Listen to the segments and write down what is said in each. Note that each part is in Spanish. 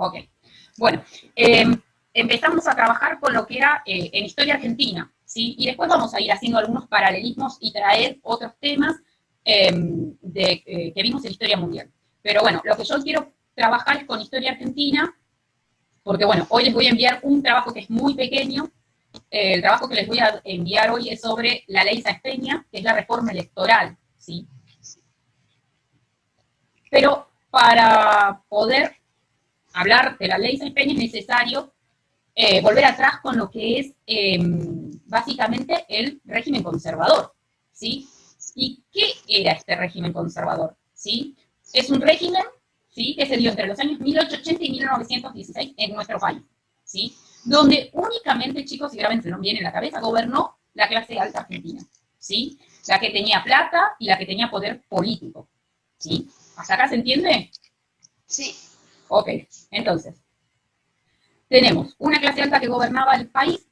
Ok. Bueno, empezamos a trabajar con lo que era en historia argentina, ¿sí? Y después vamos a ir haciendo algunos paralelismos y traer otros temas que vimos en historia mundial. Pero bueno, lo que yo quiero trabajar es con historia argentina, porque bueno, hoy les voy a enviar un trabajo que es muy pequeño. El trabajo que les voy a enviar hoy es sobre la ley Sáenz Peña, que es la reforma electoral, ¿sí? Pero para poder hablar de la ley Sáenz Peña es necesario volver atrás con lo que es básicamente el régimen conservador, ¿sí? ¿Y qué era este régimen conservador? ¿Sí? Es un régimen, ¿sí?, que se dio entre los años 1880 y 1916 en nuestro país, ¿sí? Donde únicamente, chicos, si grábenselo bien en la cabeza, gobernó la clase alta argentina, ¿sí? La que tenía plata y la que tenía poder político, ¿sí? ¿Hasta acá se entiende? Sí. Ok, entonces, tenemos una clase alta que gobernaba el país,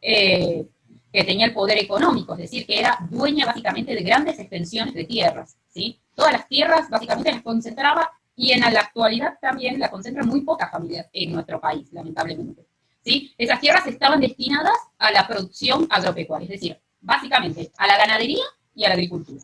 que tenía el poder económico, es decir, que era dueña básicamente de grandes extensiones de tierras, ¿sí? Todas las tierras básicamente las concentraba y en la actualidad también las concentran muy pocas familias en nuestro país, lamentablemente, ¿sí? Esas tierras estaban destinadas a la producción agropecuaria, es decir, básicamente a la ganadería y a la agricultura,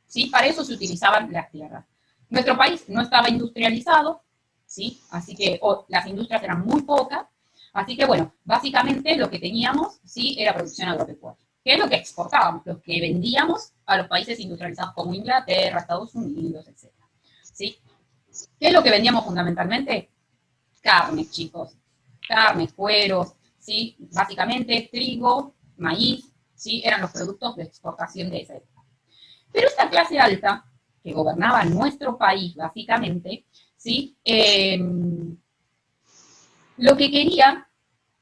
¿sí? Para eso se utilizaban las tierras. Nuestro país no estaba industrializado, ¿sí? Así que las industrias eran muy pocas. Así que, bueno, básicamente lo que teníamos, sí, era producción agropecuaria, que es lo que exportábamos, lo que vendíamos a los países industrializados como Inglaterra, Estados Unidos, etc. ¿Sí? ¿Qué es lo que vendíamos fundamentalmente? Carne, chicos. Carne, cueros, ¿sí? Básicamente trigo, maíz, ¿sí? Eran los productos de exportación de esa época. Pero esta clase alta, que gobernaba nuestro país, básicamente, ¿sí? Lo que quería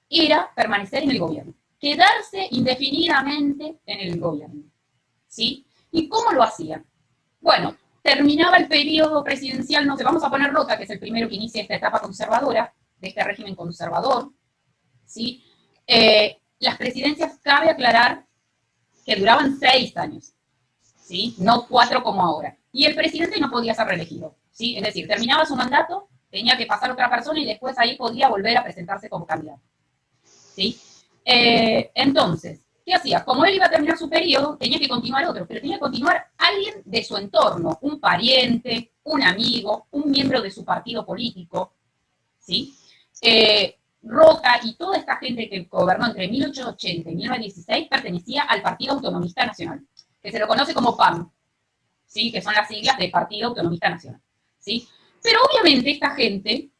era permanecer en el gobierno, quedarse indefinidamente en el gobierno, ¿sí? ¿Y cómo lo hacía? Bueno, terminaba el periodo presidencial, no sé, vamos a poner Rota, que es el primero que inicia esta etapa conservadora, de este régimen conservador, ¿sí? Las presidencias, cabe aclarar, que duraban 6 años, ¿sí? No 4 como ahora. Y el presidente no podía ser reelegido, ¿sí? Es decir, terminaba su mandato, tenía que pasar otra persona y después ahí podía volver a presentarse como candidato, ¿sí? Entonces, ¿qué hacía? Como él iba a terminar su periodo, tenía que continuar otro, pero tenía que continuar alguien de su entorno, un pariente, un amigo, un miembro de su partido político, ¿sí? Roca y toda esta gente que gobernó entre 1880 y 1916 pertenecía al Partido Autonomista Nacional, que se lo conoce como PAN, ¿sí? Que son las siglas del Partido Autonomista Nacional, ¿sí? Pero obviamente esta gente,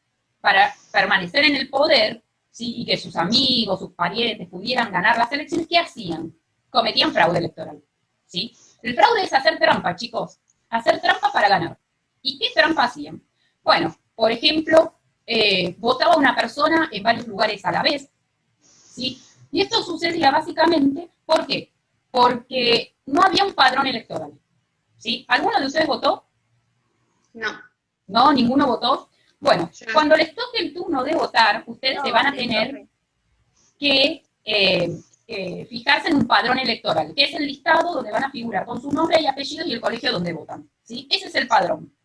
para permanecer en el poder, ¿sí?, y que sus amigos, sus parientes pudieran ganar las elecciones, ¿qué hacían? Cometían fraude electoral, ¿sí? El fraude es hacer trampa, chicos, hacer trampa para ganar. ¿Y qué trampa hacían? Bueno, por ejemplo, votaba una persona en varios lugares a la vez, ¿sí? Y esto sucedía básicamente, ¿por qué? Porque no había un padrón electoral, ¿sí? ¿Alguno de ustedes votó? No. ¿No? ¿Ninguno votó? Bueno, Yo cuando les toque el turno de votar, ustedes no se van a voté, tener profe. que fijarse en un padrón electoral, que es el listado donde van a figurar con su nombre y apellido y el colegio donde votan, ¿sí? Ese es el padrón,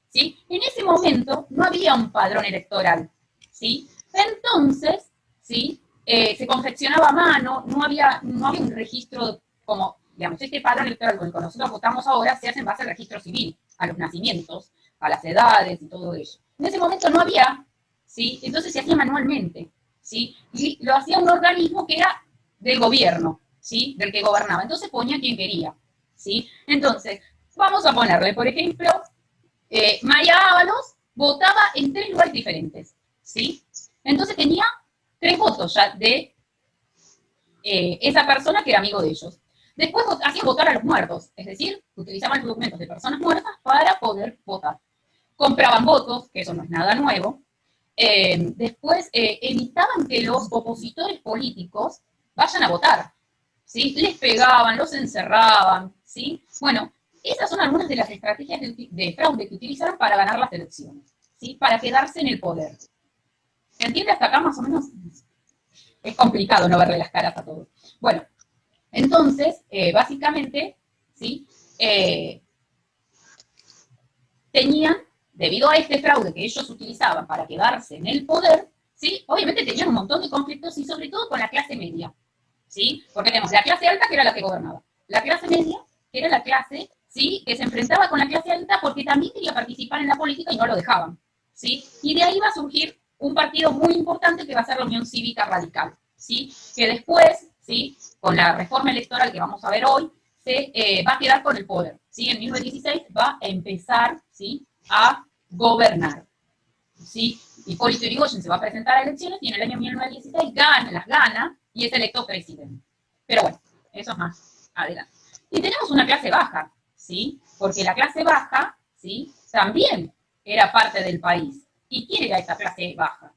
¿sí? En ese momento no había un padrón electoral, ¿sí? Entonces, ¿sí? Se confeccionaba a mano, no había un registro como, digamos, este padrón electoral con el que nosotros votamos ahora se hace en base al registro civil, a los nacimientos, a las edades y todo eso. En ese momento no había, ¿sí? Entonces se hacía manualmente, ¿sí? Y lo hacía un organismo que era del gobierno, ¿sí? Del que gobernaba. Entonces ponía quien quería, ¿sí? Entonces, vamos a ponerle, por ejemplo, Maya Ábalos votaba en 3 lugares diferentes, ¿sí? Entonces tenía 3 votos ya de esa persona que era amigo de ellos. Después hacían votar a los muertos, es decir, utilizaban los documentos de personas muertas para poder votar. Compraban votos, que eso no es nada nuevo. Después evitaban que los opositores políticos vayan a votar, ¿sí? Les pegaban, los encerraban, ¿sí? Bueno, esas son algunas de las estrategias de fraude que utilizaron para ganar las elecciones, ¿sí? Para quedarse en el poder. ¿Se entiende hasta acá más o menos? Es complicado no verle las caras a todos. Bueno, entonces, básicamente, ¿sí? Tenían debido a este fraude que ellos utilizaban para quedarse en el poder, ¿sí? Obviamente tenían un montón de conflictos y sobre todo con la clase media, ¿sí? Porque tenemos la clase alta, que era la que gobernaba, la clase media, que era la clase, ¿sí?, que se enfrentaba con la clase alta porque también quería participar en la política y no lo dejaban, ¿sí? Y de ahí va a surgir un partido muy importante que va a ser la Unión Cívica Radical, ¿sí? Que después, ¿sí?, con la reforma electoral que vamos a ver hoy, se va a quedar con el poder, ¿sí? En 1916 va a empezar, ¿sí?, a gobernar, ¿sí? Hipólito Yrigoyen se va a presentar a elecciones y en el año 1916 las gana y es electo presidente. Pero bueno, eso es más adelante. Y tenemos una clase baja, ¿sí? Porque la clase baja, ¿sí?, también era parte del país. ¿Y quién era esa clase baja?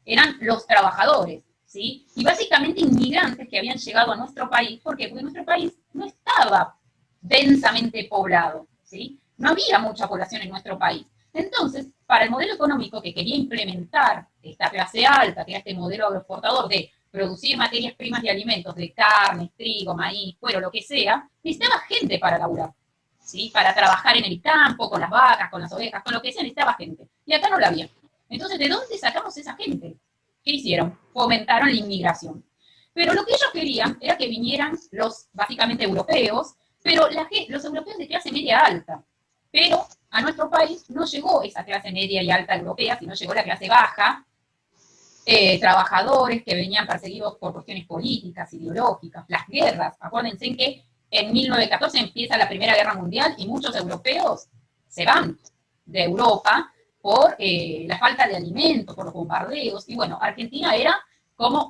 Eran los trabajadores, ¿sí? Y básicamente inmigrantes que habían llegado a nuestro país. ¿Por qué? Porque nuestro país no estaba densamente poblado, ¿sí? No había mucha población en nuestro país. Entonces, para el modelo económico que quería implementar esta clase alta, que era este modelo agroexportador de producir materias primas y alimentos de carne, trigo, maíz, cuero, lo que sea, necesitaba gente para laburar, ¿sí? Para trabajar en el campo, con las vacas, con las ovejas, con lo que sea, necesitaba gente. Y acá no la había. Entonces, ¿de dónde sacamos esa gente? ¿Qué hicieron? Fomentaron la inmigración. Pero lo que ellos querían era que vinieran los, básicamente, europeos, pero los europeos de clase media alta. Pero a nuestro país no llegó esa clase media y alta europea, sino llegó la clase baja, trabajadores que venían perseguidos por cuestiones políticas, ideológicas, las guerras. Acuérdense que en 1914 empieza la Primera Guerra Mundial y muchos europeos se van de Europa por la falta de alimentos, por los bombardeos. Y bueno, Argentina era como,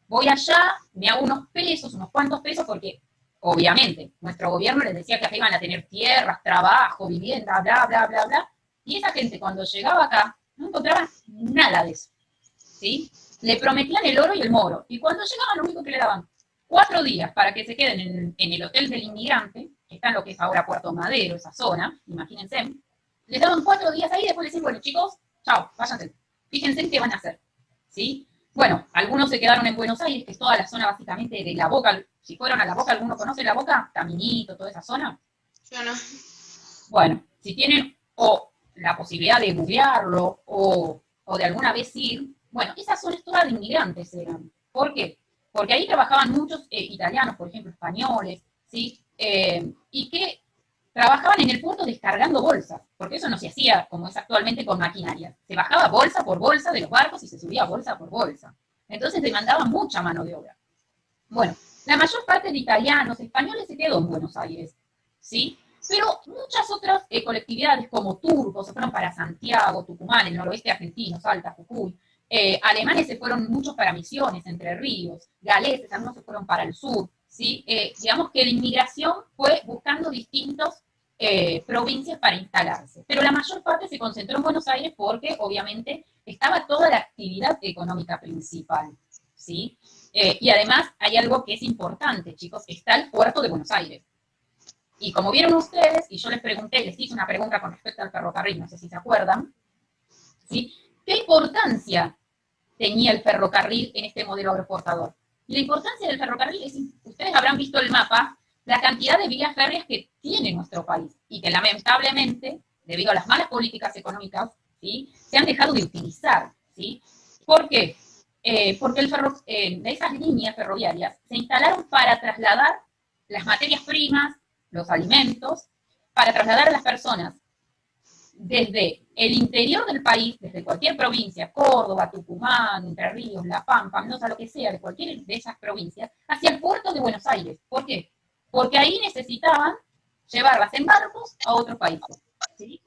voy allá, me hago unos pesos, unos cuantos pesos, porque obviamente nuestro gobierno les decía que acá iban a tener tierras, trabajo, vivienda, bla, bla, bla, bla. Y esa gente cuando llegaba acá no encontraba nada de eso, ¿sí? Le prometían el oro y el moro. Y cuando llegaban, lo único que le daban 4 días para que se queden en el hotel del inmigrante, que está en lo que es ahora Puerto Madero, esa zona, imagínense. Les daban 4 días ahí y después les decían, bueno, chicos, chao, váyanse. Fíjense qué van a hacer, ¿sí? Bueno, algunos se quedaron en Buenos Aires, que es toda la zona básicamente de La Boca. Si fueron a La Boca, ¿alguno conoce La Boca? Caminito, toda esa zona. Yo no. Bueno, si tienen o la posibilidad de googlearlo o de alguna vez ir, bueno, esas zonas todas de inmigrantes eran. ¿Por qué? Porque ahí trabajaban muchos italianos, por ejemplo, españoles, ¿sí? Y que trabajaban en el puerto descargando bolsas, porque eso no se hacía como es actualmente con maquinaria. Se bajaba bolsa por bolsa de los barcos y se subía bolsa por bolsa. Entonces demandaban mucha mano de obra. Bueno, la mayor parte de italianos, españoles se quedó en Buenos Aires, ¿sí? Pero muchas otras colectividades como turcos se fueron para Santiago, Tucumán, el noroeste argentino, Salta, Jujuy. Alemanes se fueron muchos para Misiones, Entre Ríos. Galeses, algunos se fueron para el sur, ¿sí? Digamos que la inmigración fue buscando distintos provincias para instalarse. Pero la mayor parte se concentró en Buenos Aires porque, obviamente, estaba toda la actividad económica principal, ¿sí? Y además hay algo que es importante, chicos, está el puerto de Buenos Aires. Y como vieron ustedes, y yo les pregunté, les hice una pregunta con respecto al ferrocarril, no sé si se acuerdan, ¿sí? ¿Qué importancia tenía el ferrocarril en este modelo agroexportador? Y la importancia del ferrocarril es, ustedes habrán visto el mapa, la cantidad de vías férreas que tiene nuestro país y que lamentablemente, debido a las malas políticas económicas, ¿sí?, se han dejado de utilizar, ¿sí? ¿Por qué? Porque esas líneas ferroviarias se instalaron para trasladar las materias primas, los alimentos, para trasladar a las personas desde el interior del país, desde cualquier provincia, Córdoba, Tucumán, Entre Ríos, La Pampa, Mendoza, lo que sea, de cualquiera de esas provincias, hacia el puerto de Buenos Aires. ¿Por qué? Porque ahí necesitaban llevarlas en barcos a otros países, ¿sí?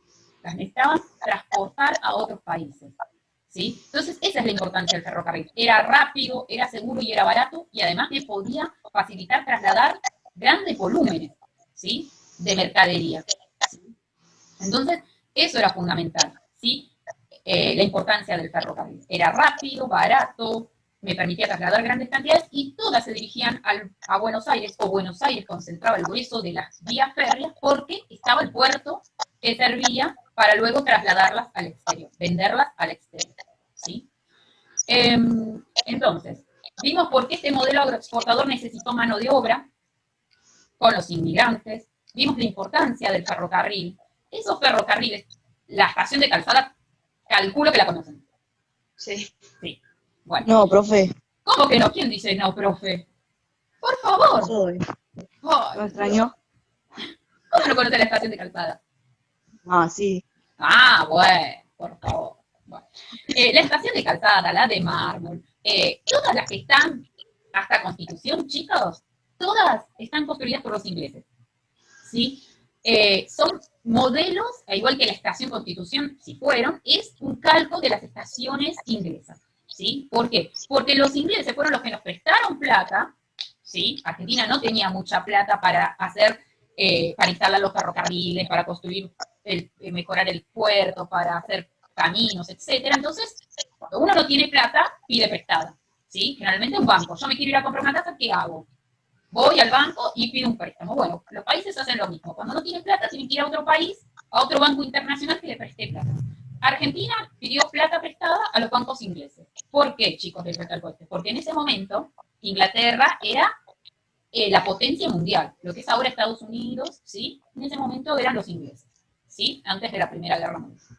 Las necesitaban transportar a otros países, ¿sí? Entonces, esa es la importancia del ferrocarril. Era rápido, era seguro y era barato, y además que podía facilitar trasladar grandes volúmenes, ¿sí?, de mercadería, ¿sí? Entonces, eso era fundamental, ¿sí? La importancia del ferrocarril. Era rápido, barato, me permitía trasladar grandes cantidades y todas se dirigían a Buenos Aires, o Buenos Aires concentraba el grueso de las vías férreas porque estaba el puerto que servía para luego trasladarlas al exterior, venderlas al exterior, ¿sí? Entonces, vimos por qué este modelo agroexportador necesitó mano de obra con los inmigrantes, vimos la importancia del ferrocarril. Esos ferrocarriles, La estación de Calzada, calculo que la conocen. Sí. Sí. Bueno. No, profe, ¿Cómo que no? ¿Quién dice no, profe? Por favor. soy. Ay, ¿Me extrañó? ¿cómo no conoce la estación de Calzada? Ah, sí. Ah, bueno, por favor. Bueno. La estación de Calzada, la de mármol, todas las que están hasta Constitución, chicos, todas están construidas por los ingleses. ¿Sí? Son modelos, al igual que la estación Constitución, si fueron, es un calco de las estaciones inglesas. ¿Sí? ¿Por qué? Porque los ingleses fueron los que nos prestaron plata, ¿sí? Argentina no tenía mucha plata para hacer, para instalar los ferrocarriles, para construir, mejorar el puerto, para hacer caminos, etcétera. Entonces, cuando uno no tiene plata, pide prestada, ¿sí? Generalmente un banco. Yo me quiero ir a comprar una casa, ¿qué hago? Voy al banco y pido un préstamo. Bueno, los países hacen lo mismo. Cuando no tienen plata, tienen que ir a otro país, a otro banco internacional que le preste plata. Argentina pidió plata prestada a los bancos ingleses. ¿Por qué, chicos, del recalco este? Porque en ese momento Inglaterra era la potencia mundial. Lo que es ahora Estados Unidos, ¿sí? En ese momento eran los ingleses, ¿sí? Antes de la Primera Guerra Mundial.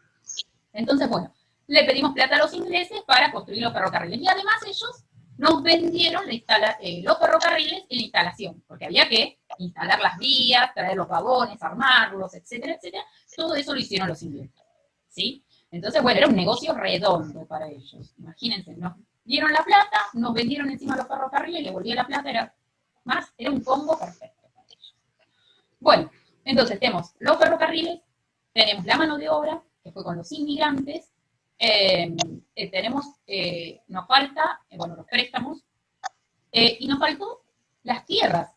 Entonces, bueno, le pedimos plata a los ingleses para construir los ferrocarriles. Y además ellos nos vendieron los ferrocarriles en la instalación, porque había que instalar las vías, traer los vagones, armarlos, etcétera, etcétera. Todo eso lo hicieron los ingleses, ¿sí? Entonces, bueno, era un negocio redondo para ellos. Imagínense, nos dieron la plata, nos vendieron encima los ferrocarriles, le volvía la plata, era un combo perfecto para ellos. Bueno, entonces tenemos los ferrocarriles, tenemos la mano de obra, que fue con los inmigrantes, nos falta, bueno, los préstamos, y nos faltó las tierras,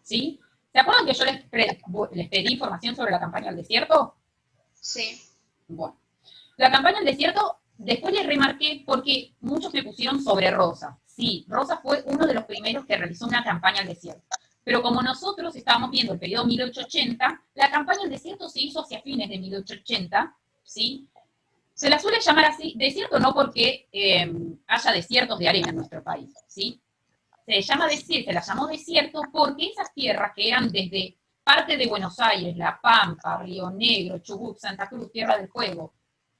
¿sí? ¿Se acuerdan que yo les pedí información sobre la campaña al desierto? Sí. Bueno, la campaña al desierto, después les remarqué porque muchos me pusieron sobre Rosa. Sí, Rosa fue uno de los primeros que realizó una campaña al desierto. Pero como nosotros estábamos viendo el periodo 1880, la campaña al desierto se hizo hacia fines de 1880, ¿sí? Se la suele llamar así, desierto no porque haya desiertos de arena en nuestro país, ¿sí? Se la llamó desierto porque esas tierras que eran desde parte de Buenos Aires, La Pampa, Río Negro, Chubut, Santa Cruz, Tierra del Fuego,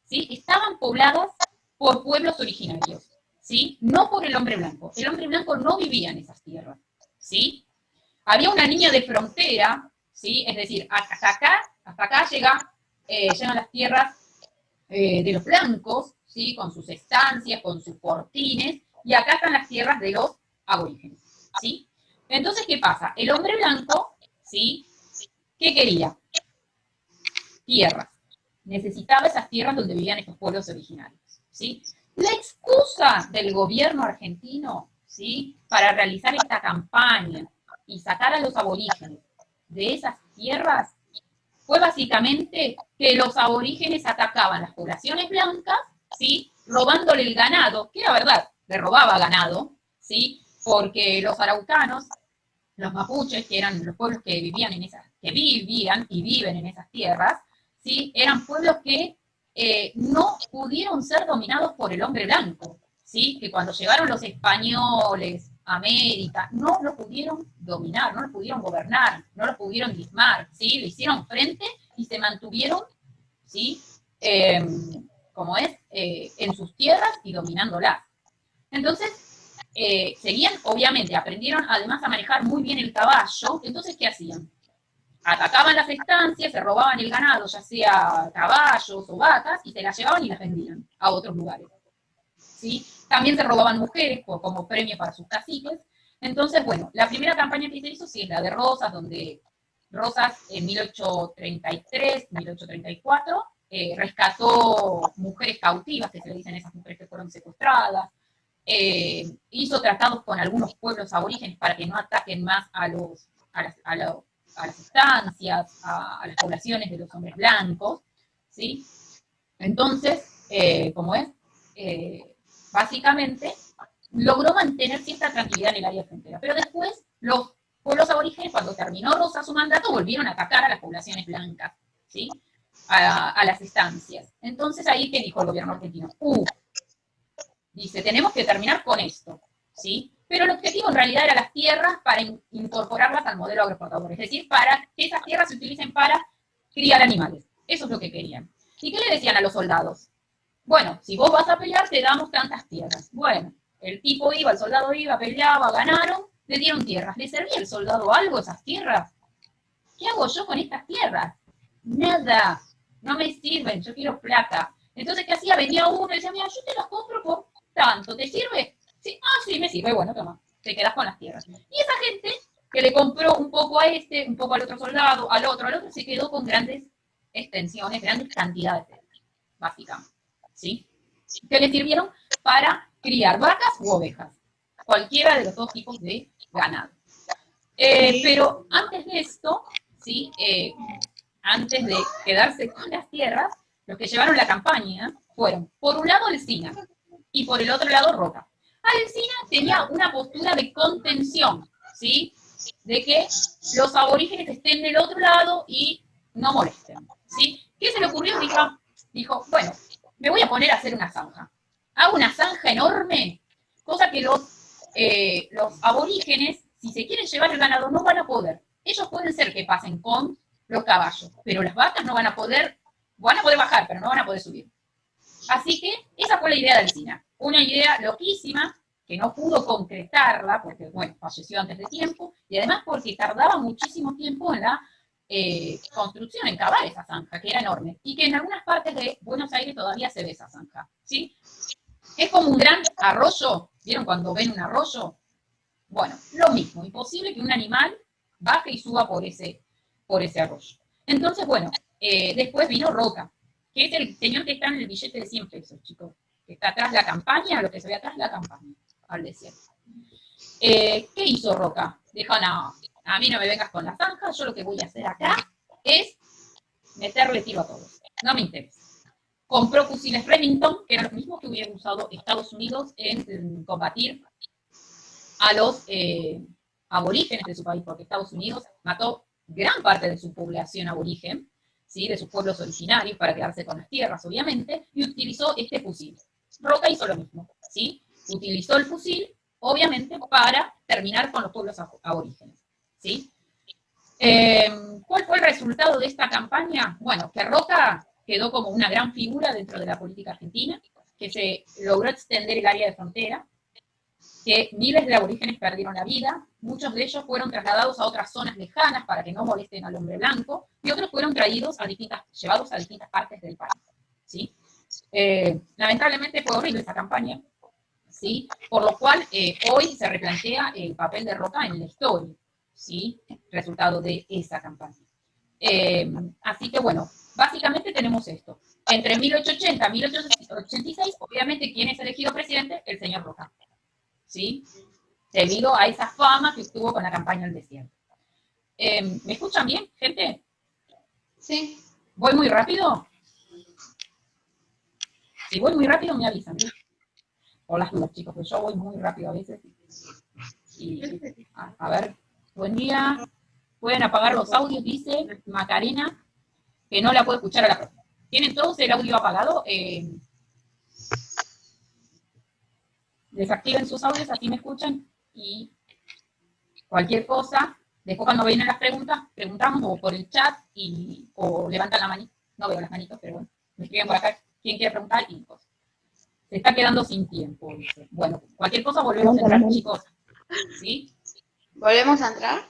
¿sí? Estaban pobladas por pueblos originarios, ¿sí? No por el hombre blanco. El hombre blanco no vivía en esas tierras, ¿sí? Había una línea de frontera, ¿sí? Es decir, hasta acá llegan las tierras de los blancos, ¿sí? Con sus estancias, con sus fortines, y acá están las tierras de los aborígenes, ¿sí? Entonces, ¿qué pasa? El hombre blanco, ¿sí? ¿Qué quería? Tierras. Necesitaba esas tierras donde vivían estos pueblos originarios, ¿sí? La excusa del gobierno argentino, ¿sí? Para realizar esta campaña y sacar a los aborígenes de esas tierras fue básicamente que los aborígenes atacaban las poblaciones blancas, ¿sí? Robándole el ganado, que era verdad, le robaba ganado, ¿sí? Porque los araucanos, los mapuches, que eran los pueblos que vivían que vivían y viven en esas tierras, ¿sí? Eran pueblos que no pudieron ser dominados por el hombre blanco, ¿sí? Que cuando llegaron los españoles a América, no los pudieron dominar, no los pudieron gobernar, no los pudieron diezmar, ¿sí? Le hicieron frente y se mantuvieron, ¿sí? En sus tierras y dominándolas. Entonces, seguían, obviamente, aprendieron además a manejar muy bien el caballo. Entonces, ¿qué hacían? Atacaban las estancias, se robaban el ganado, ya sea caballos o vacas, y se las llevaban y las vendían a otros lugares, ¿sí? También se robaban mujeres como premio para sus caciques. Entonces, bueno, la primera campaña que se hizo sí es la de Rosas, donde Rosas en 1833, 1834, rescató mujeres cautivas, que se le dicen esas mujeres que fueron secuestradas, hizo tratados con algunos pueblos aborígenes para que no ataquen más a las estancias, a las poblaciones de los hombres blancos, ¿sí? Entonces, básicamente logró mantener cierta tranquilidad en el área de frontera, pero después los pueblos aborígenes, cuando terminó Rosa su mandato, volvieron a atacar a las poblaciones blancas, ¿sí? A las estancias. Entonces ahí, ¿qué dijo el gobierno argentino? Dice, tenemos que terminar con esto, ¿sí? Pero el objetivo en realidad era las tierras para incorporarlas al modelo agroexportador, es decir, para que esas tierras se utilicen para criar animales. Eso es lo que querían. ¿Y qué le decían a los soldados? Bueno, si vos vas a pelear, te damos tantas tierras. Bueno, el tipo iba, el soldado iba, peleaba, ganaron, le dieron tierras. ¿Le servía al soldado algo esas tierras? ¿Qué hago yo con estas tierras? Nada, no me sirven, yo quiero plata. Entonces, ¿qué hacía? Venía uno y decía, mira, yo te las compro por tanto, ¿te sirve? Sí, sí, me sirve, bueno, toma, te quedas con las tierras. Y esa gente que le compró un poco a este, un poco al otro soldado, al otro, se quedó con grandes extensiones, grandes cantidades de tierras, básicamente, ¿sí? Que le sirvieron para criar vacas u ovejas, cualquiera de los dos tipos de ganado. Pero antes de esto, ¿sí? Antes de quedarse con las tierras, los que llevaron la campaña fueron, por un lado, Alsina y por el otro lado, Roca. Alsina tenía una postura de contención, ¿sí? De que los aborígenes estén del otro lado y no molesten, ¿sí? ¿Qué se le ocurrió? Dijo, bueno, me voy a poner a hacer una zanja. Hago una zanja enorme, cosa que los aborígenes, si se quieren llevar el ganado, no van a poder. Ellos pueden ser que pasen con los caballos, pero las vacas no van a poder bajar, pero no van a poder subir. Así que esa fue la idea de Alsina. Una idea loquísima, que no pudo concretarla, porque, bueno, falleció antes de tiempo, y además porque tardaba muchísimo tiempo en la construcción, en cavar esa zanja, que era enorme, y que en algunas partes de Buenos Aires todavía se ve esa zanja, ¿sí? Es como un gran arroyo, ¿vieron cuando ven un arroyo? Bueno, lo mismo, imposible que un animal baje y suba por ese arroyo. Entonces, bueno, después vino Roca, que es el señor que está en el billete de 100 pesos, chicos, que está atrás de la campaña, lo que se ve atrás de la campaña, al desierto. ¿Qué hizo Roca? Dijo, no, a mí no me vengas con la zanja, yo lo que voy a hacer acá es meterle tiro a todos, no me interesa. Compró fusiles Remington, que eran los mismos que hubiera usado Estados Unidos en combatir a los aborígenes de su país, porque Estados Unidos mató gran parte de su población aborigen, ¿sí? De sus pueblos originarios, para quedarse con las tierras, obviamente, y utilizó este fusil. Roca hizo lo mismo, ¿sí? Utilizó el fusil, obviamente, para terminar con los pueblos aborígenes, ¿sí? ¿Cuál fue el resultado de esta campaña? Bueno, que Roca quedó como una gran figura dentro de la política argentina, que se logró extender el área de frontera, que miles de aborígenes perdieron la vida, muchos de ellos fueron trasladados a otras zonas lejanas para que no molesten al hombre blanco, y otros fueron llevados a distintas partes del país, ¿sí? Lamentablemente fue horrible esa campaña, ¿sí? Por lo cual hoy se replantea el papel de Roca en la historia, ¿sí? Resultado de esa campaña. Así que bueno, básicamente tenemos esto. Entre 1880 y 1886, obviamente, ¿quién es elegido presidente? El señor Roca, ¿sí? Debido a esa fama que tuvo con la campaña del desierto. ¿Me escuchan bien, gente? Sí. ¿Voy muy rápido? Si voy muy rápido, me avisan, ¿sí? Por las dudas, chicos, porque yo voy muy rápido a veces. Y, a ver, buen día. Pueden apagar los audios, dice Macarena, que no la puedo escuchar a la profe. ¿Tienen todos el audio apagado? Desactiven sus audios, así me escuchan. Y cualquier cosa, después cuando vienen las preguntas, preguntamos o por el chat o levantan la manita. No veo las manitos, pero bueno, me escriben por acá quién quiere preguntar y cosas. Se está quedando sin tiempo, dice. Bueno, cualquier cosa volvemos a entrar, chicos. ¿Sí? ¿Volvemos a entrar?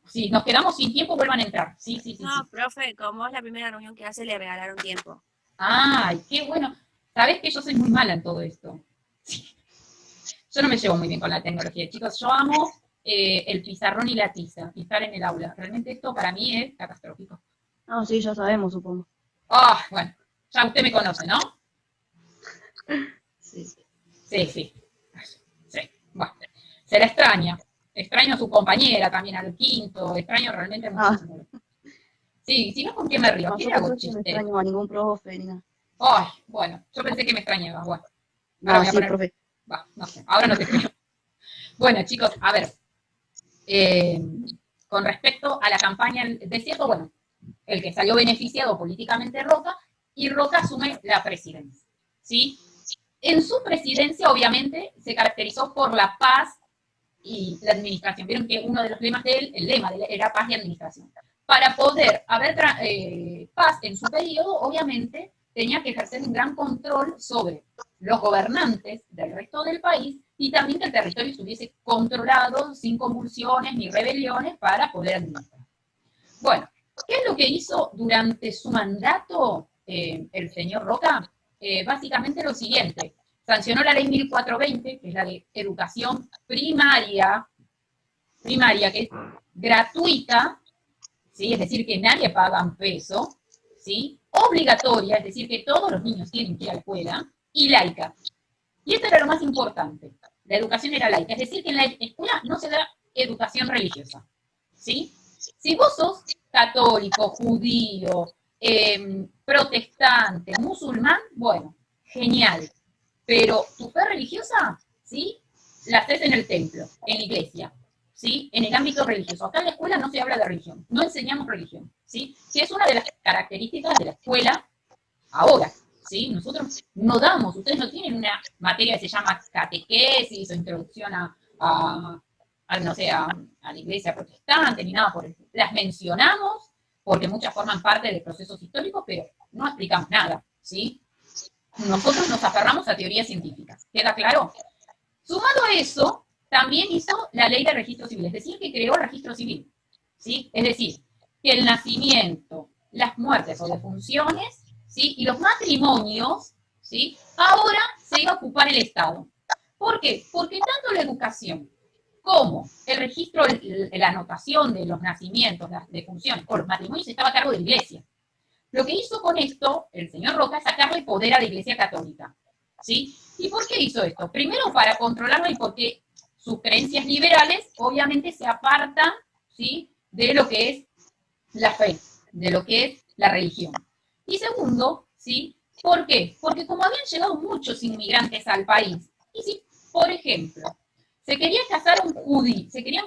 Si nos quedamos sin tiempo, vuelvan a entrar. Sí. No, profe, como es la primera reunión que hace, le regalaron tiempo. Ay, qué bueno. Sabes que yo soy muy mala en todo esto. Yo no me llevo muy bien con la tecnología, chicos. Yo amo el pizarrón y la tiza, y estar en el aula. Realmente esto para mí es catastrófico. No, sí, ya sabemos, supongo. Ah, bueno, ya usted me conoce, ¿no? Sí. Sí. Bueno, se la extraña. Extraño a su compañera también, al quinto. Extraño realmente muchísimo. Sí, si no, ¿con qué me río? No, ¿Qué yo le hago por suerte no chiste? extraño a ningún profe ni nada. Ay, bueno, yo pensé que me extrañaba. Bueno, ahora No, voy a sí, poner... profe. Va, no sé, ahora no te creo. Bueno, chicos, a ver. Con respecto a la campaña del desierto, bueno, el que salió beneficiado políticamente Roca, y Roca asume la presidencia, ¿sí? En su presidencia, obviamente, se caracterizó por la paz y la administración. Vieron que uno de los lemas de él, el lema de él era paz y administración. Para poder haber paz en su periodo, obviamente, tenía que ejercer un gran control sobre los gobernantes del resto del país y también que el territorio estuviese controlado sin convulsiones ni rebeliones para poder administrar. Bueno, ¿qué es lo que hizo durante su mandato el señor Roca? Básicamente lo siguiente, sancionó la ley 1420, que es la de educación primaria, que es gratuita, ¿sí? Es decir, que nadie paga un peso, ¿sí? Obligatoria, es decir, que todos los niños tienen que ir a la escuela, y laica. Y esto era lo más importante, la educación era laica, es decir, que en la escuela no se da educación religiosa, ¿sí? Si vos sos católico, judío, protestante, musulmán, bueno, genial, pero tu fe religiosa, ¿sí? La haces en el templo, en la iglesia, ¿sí? En el ámbito religioso. Acá en la escuela no se habla de religión, no enseñamos religión, ¿sí? Que es una de las características de la escuela ahora, ¿sí? Nosotros no damos, ustedes no tienen una materia que se llama catequesis o introducción no sé, a la iglesia protestante, ni nada por eso. Las mencionamos porque muchas forman parte de procesos históricos, pero no explicamos nada, ¿sí? Nosotros nos aferramos a teorías científicas, ¿queda claro? Sumado a eso, también hizo la ley de registro civil, es decir, que creó el registro civil, ¿sí? Es decir, que el nacimiento, las muertes o defunciones, ¿sí? Y los matrimonios, ¿sí? Ahora se iba a ocupar el Estado. ¿Por qué? Porque tanto la educación como el registro, la anotación de los nacimientos, las defunciones o los matrimonios estaba a cargo de la Iglesia. Lo que hizo con esto el señor Roca es sacarle poder a la Iglesia Católica, ¿sí? ¿Y por qué hizo esto? Primero, para controlarlo y porque sus creencias liberales obviamente se apartan, ¿sí? De lo que es la fe, de lo que es la religión. Y segundo, ¿sí? ¿Por qué? Porque como habían llegado muchos inmigrantes al país, y si, por ejemplo, se querían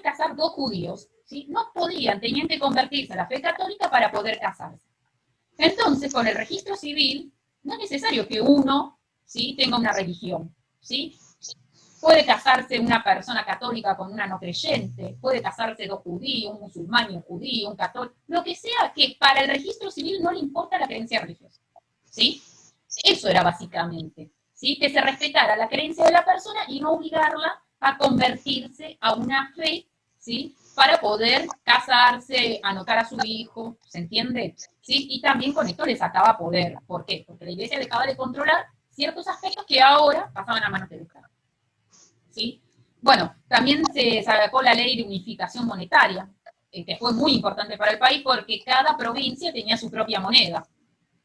casar dos judíos, ¿sí? No podían, tenían que convertirse a la fe católica para poder casarse. Entonces, con el registro civil, no es necesario que uno, ¿sí? Tenga una religión, ¿sí? Puede casarse una persona católica con una no creyente, puede casarse dos judíos, un musulmán y un judío, un católico, lo que sea que para el registro civil no le importa la creencia religiosa, ¿sí? Eso era básicamente, ¿sí? Que se respetara la creencia de la persona y no obligarla a convertirse a una fe, ¿sí? Para poder casarse, anotar a su hijo, ¿se entiende? ¿Sí? Y también con esto le sacaba poder. ¿Por qué? Porque la iglesia dejaba de controlar ciertos aspectos que ahora pasaban a manos del Estado. ¿Sí? Bueno, también se sacó la ley de unificación monetaria, que fue muy importante para el país porque cada provincia tenía su propia moneda.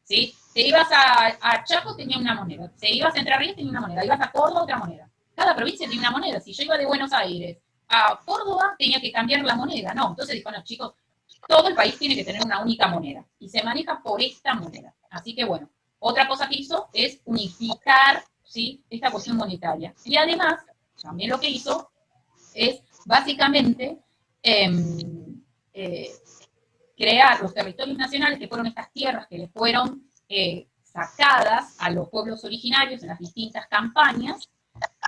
¿Sí? Te ibas a Chaco, tenía una moneda. Te ibas a Entre Ríos, tenía una moneda. Ibas a Córdoba, otra moneda. Cada provincia tenía una moneda. Si yo iba de Buenos Aires a Córdoba, tenía que cambiar la moneda. No, entonces dijo, no, chicos, todo el país tiene que tener una única moneda. Y se maneja por esta moneda. Así que bueno, otra cosa que hizo es unificar, ¿sí? Esta cuestión monetaria. Y además, también lo que hizo es básicamente crear los territorios nacionales, que fueron estas tierras que le fueron sacadas a los pueblos originarios en las distintas campañas,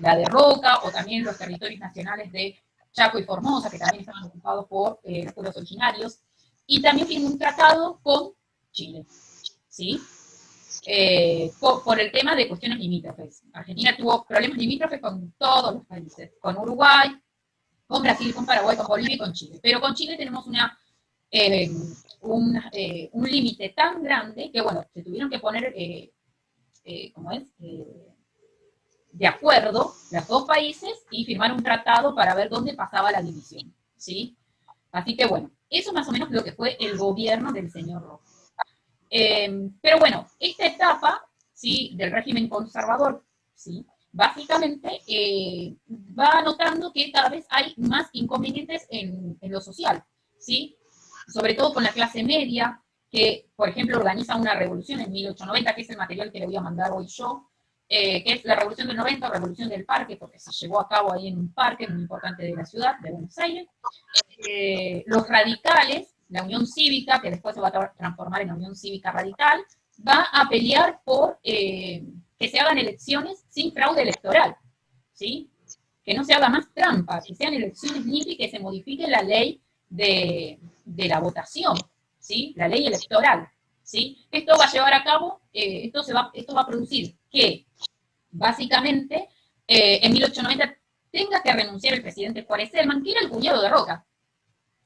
la de Roca o también los territorios nacionales de Chaco y Formosa, que también estaban ocupados por los pueblos originarios, y también tiene un tratado con Chile, ¿sí? Por el tema de cuestiones limítrofes. Argentina tuvo problemas limítrofes con todos los países, con Uruguay, con Brasil, con Paraguay, con Bolivia y con Chile. Pero con Chile tenemos un límite tan grande que, bueno, se tuvieron que poner, de acuerdo los dos países y firmar un tratado para ver dónde pasaba la división, ¿sí? Así que, bueno, eso más o menos lo que fue el gobierno del señor Roca. Pero bueno, esta etapa, ¿sí? Del régimen conservador, ¿sí? Básicamente va notando que cada vez hay más inconvenientes en lo social, ¿sí? Sobre todo con la clase media, que, por ejemplo, organiza una revolución en 1890, que es el material que le voy a mandar hoy yo, que es la Revolución del 90, Revolución del Parque, porque se llevó a cabo ahí en un parque muy importante de la ciudad, de Buenos Aires. Los radicales, la Unión Cívica, que después se va a transformar en la Unión Cívica Radical, va a pelear por que se hagan elecciones sin fraude electoral, ¿sí? Que no se haga más trampa, que sean elecciones limpias y que se modifique la ley de la votación, ¿sí? La ley electoral. ¿sí? Esto va a llevar a cabo, esto va a producir que, básicamente, en 1890 tenga que renunciar el presidente Juárez Celman, que era el cuñado de Roca,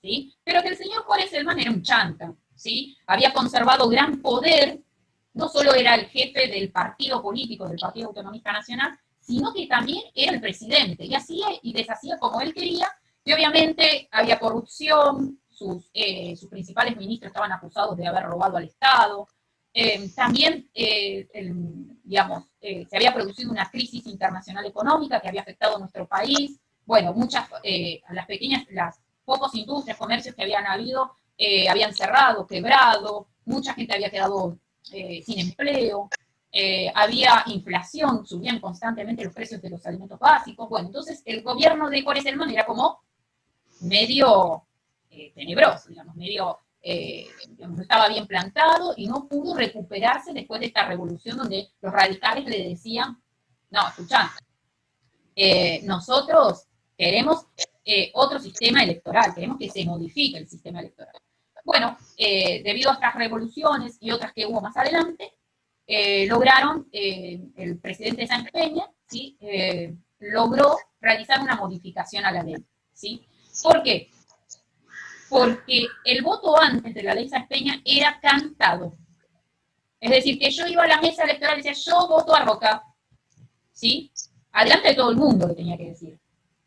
¿sí? Pero que el señor Juárez Celman era un chanta, ¿sí? Había conservado gran poder, no solo era el jefe del partido político, del Partido Autonomista Nacional, sino que también era el presidente, y hacía y deshacía como él quería, y obviamente había corrupción, sus principales ministros estaban acusados de haber robado al Estado, también, digamos, se había producido una crisis internacional económica que había afectado a nuestro país, bueno, muchas, las pocas industrias, comercios que habían habido, habían cerrado, quebrado, mucha gente había quedado sin empleo, había inflación, subían constantemente los precios de los alimentos básicos. Bueno, entonces el gobierno de Juárez Celman era como medio tenebroso, digamos, medio, digamos, no estaba bien plantado y no pudo recuperarse después de esta revolución donde los radicales le decían, no, escuchá, nosotros queremos otro sistema electoral, queremos que se modifique el sistema electoral. Bueno, debido a estas revoluciones y otras que hubo más adelante, lograron, el presidente Sáenz Peña, ¿sí? Logró realizar una modificación a la ley, ¿sí? ¿Por qué? Porque el voto antes de la ley Sáenz Peña era cantado. Es decir, que yo iba a la mesa electoral y decía, yo voto a Roca, ¿sí? Adelante de todo el mundo lo tenía que decir,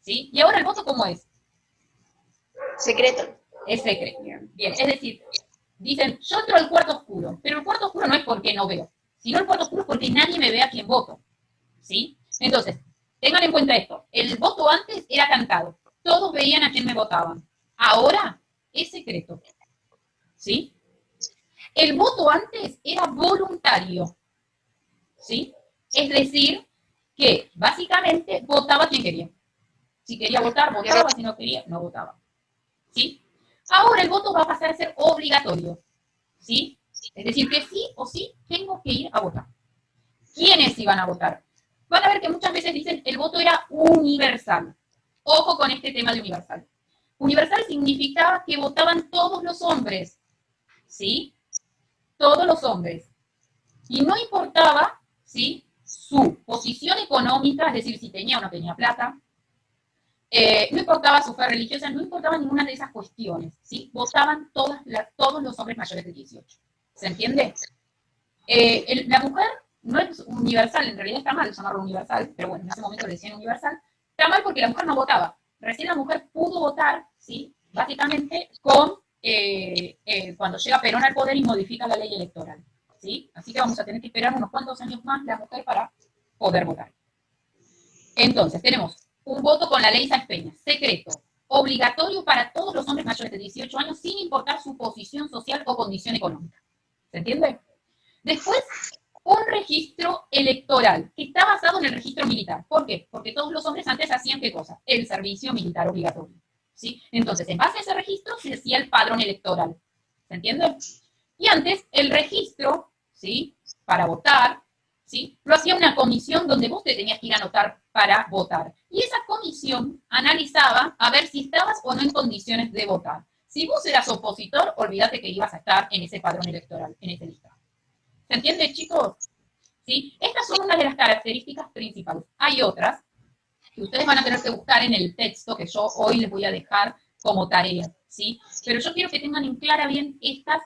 ¿sí? Y ahora el voto, ¿cómo es? Secreto. Es secreto. Bien, es decir, dicen, yo entro al cuarto oscuro, pero el cuarto oscuro no es porque no veo, sino el cuarto oscuro es porque nadie me ve a quién voto, ¿sí? Entonces, tengan en cuenta esto, el voto antes era cantado, todos veían a quién me votaban, ahora es secreto, ¿sí? El voto antes era voluntario, ¿sí? Es decir, que básicamente votaba quien quería. Si quería votar, votaba, si no quería, no votaba, ¿sí? Ahora el voto va a pasar a ser obligatorio, ¿sí? Es decir, que sí o sí tengo que ir a votar. ¿Quiénes iban a votar? Van a ver que muchas veces dicen el voto era universal. Ojo con este tema de universal. Universal significaba que votaban todos los hombres, ¿sí? Todos los hombres. Y no importaba, ¿sí? Su posición económica, es decir, si tenía o no tenía plata, no importaba su fe religiosa, no importaba ninguna de esas cuestiones, ¿sí? Votaban todos los hombres mayores de 18. ¿Se entiende? La mujer no es universal, en realidad está mal llamarlo universal, pero bueno, en ese momento le decían universal, está mal porque la mujer no votaba. Recién la mujer pudo votar, ¿sí? Básicamente cuando llega Perón al poder y modifica la ley electoral, ¿sí? Así que vamos a tener que esperar unos cuantos años más la mujer para poder votar. Entonces, tenemos un voto con la ley Sáenz Peña, secreto, obligatorio para todos los hombres mayores de 18 años, sin importar su posición social o condición económica. ¿Se entiende? Después, un registro electoral, que está basado en el registro militar. ¿Por qué? Porque todos los hombres antes hacían, ¿qué cosa? El servicio militar obligatorio, ¿sí? Entonces, en base a ese registro, se hacía el padrón electoral. ¿Se entiende? Y antes, el registro, ¿sí? Para votar, ¿sí? Lo hacía una comisión donde vos te tenías que ir a anotar para votar. Y esa comisión analizaba a ver si estabas o no en condiciones de votar. Si vos eras opositor, olvídate que ibas a estar en ese padrón electoral, en ese listado. ¿Se entiende, chicos? ¿Sí? Estas son una de las características principales. Hay otras que ustedes van a tener que buscar en el texto que yo hoy les voy a dejar como tarea, ¿sí? Pero yo quiero que tengan en clara bien estas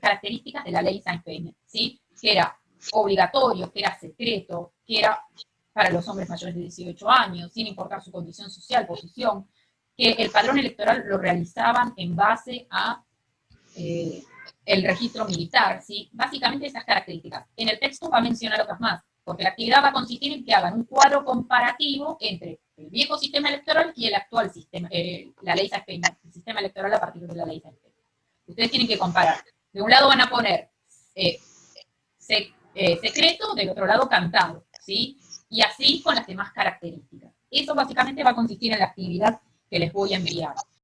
características de la ley Sáenz Peña, ¿sí? Que era obligatorio, que era secreto, que era para los hombres mayores de 18 años, sin importar su condición social, posición, que el padrón electoral lo realizaban en base a el registro militar, ¿sí? Básicamente esas características. En el texto va a mencionar otras más, porque la actividad va a consistir en que hagan un cuadro comparativo entre el viejo sistema electoral y el actual sistema, la ley Sáenz Peña, el sistema electoral a partir de la ley Sáenz Peña. Ustedes tienen que comparar. De un lado van a poner secreto, del otro lado cantado, ¿sí? Y así con las demás características. Eso básicamente va a consistir en la actividad que les voy a enviar.